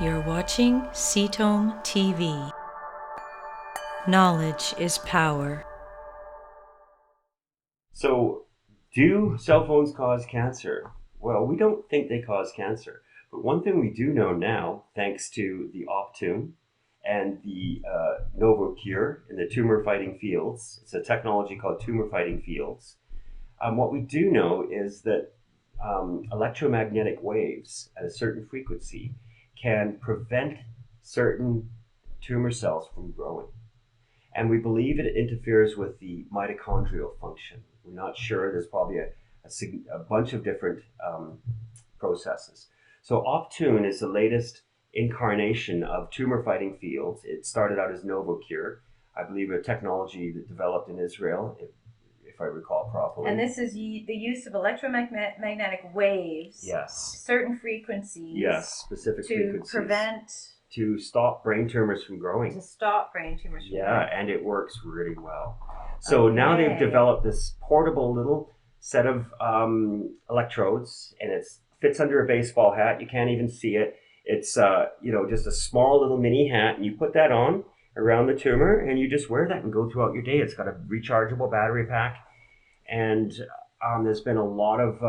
You're watching CTOME TV. Knowledge is power. So, do cell phones cause cancer? Well, we don't think they cause cancer. But one thing we do know now, thanks to the OPTUNE and the Novocure in the tumor fighting fields, it's a technology called tumor fighting fields. What we do know is that electromagnetic waves at a certain frequency can prevent certain tumor cells from growing. And we believe it interferes with the mitochondrial function. We're not sure. There's probably a bunch of different processes. So OPTUNE is the latest incarnation of tumor fighting fields. It started out as Novocure, I believe a technology that developed in Israel, if I recall properly. And this is the use of electromagnetic waves. Yes. Certain frequencies. Yes, specific frequencies. To stop brain tumors from growing. To stop brain tumors from growing. Yeah, and it works really well. So now they've developed this portable little set of electrodes, and it fits under a baseball hat. You can't even see it. It's just a small little mini hat, and you put that on around the tumor, and you just wear that and go throughout your day. It's got a rechargeable battery pack, and there's been a lot of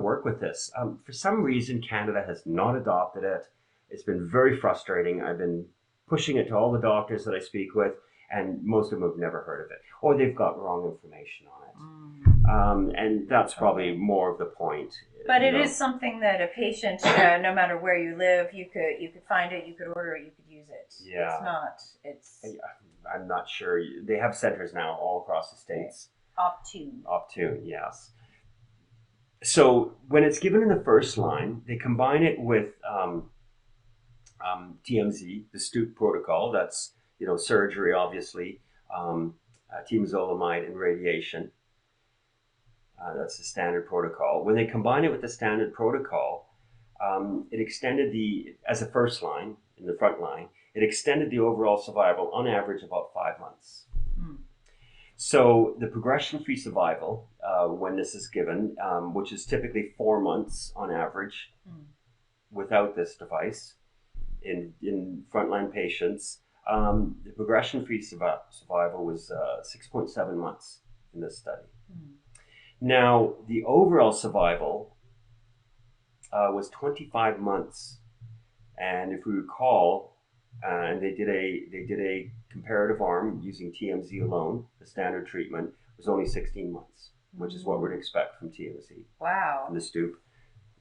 work with this. For some reason, Canada has not adopted it. It's been very frustrating. I've been pushing it to all the doctors that I speak with, and most of them have never heard of it, or they've got wrong information on it. And that's probably more of the point. But it is something that a patient, no matter where you live, you could find it, you could order it, you could use it. Yeah. I'm not sure. They have centers now all across the States. OPTUNE. OPTUNE, yes. So when it's given in the first line, they combine it with TMZ, the Stoop protocol. That's surgery, obviously, temozolomide and radiation. That's the standard protocol. When they combine it with the standard protocol, it extended as a first line, in the front line, it extended the overall survival on average about 5 months. So the progression-free survival, when this is given, which is typically 4 months on average without this device in frontline patients, the progression-free survival was 6.7 months in this study. Now, the overall survival was 25 months, and if we recall, and they did a comparative arm using TMZ alone. The standard treatment was only 16 months, which is what we'd expect from TMZ. Wow. From the Stoop.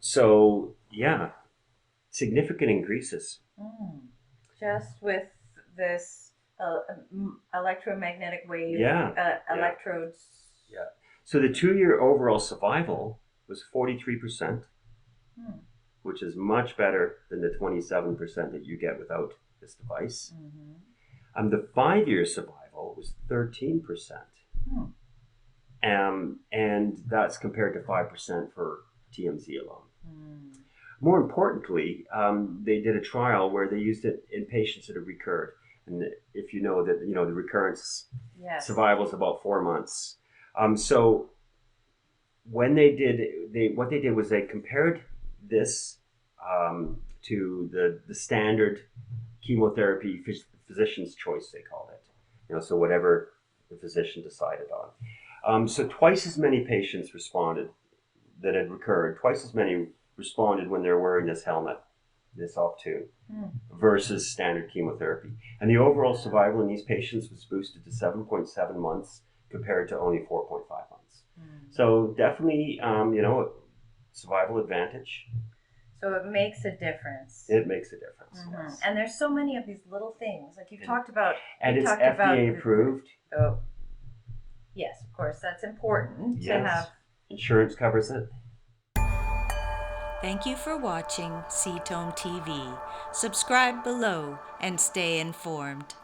So yeah, significant increases. Just with this electromagnetic wave electrodes. Yeah. So the 2-year overall survival was 43%, which is much better than the 27% that you get without this device. The 5-year survival was 13%. And that's compared to 5% for TMZ alone. More importantly, they did a trial where they used it in patients that have recurred. And if you know that, the recurrence survival is about 4 months. So when what they did was they compared this to the standard chemotherapy physician's choice, they called it. So whatever the physician decided on. So twice as many patients responded that had recurred, twice as many responded when they're wearing this helmet, this OPTUNE, versus standard chemotherapy. And the overall survival in these patients was boosted to 7.7 months compared to only 4.5 months. So definitely, survival advantage. So it makes a difference. It makes a difference. Yes. And there's so many of these little things, like you've talked about. And it's FDA approved. Oh, yes, of course, that's important to have. Insurance covers it. Thank you for watching CTOME TV. Subscribe below and stay informed.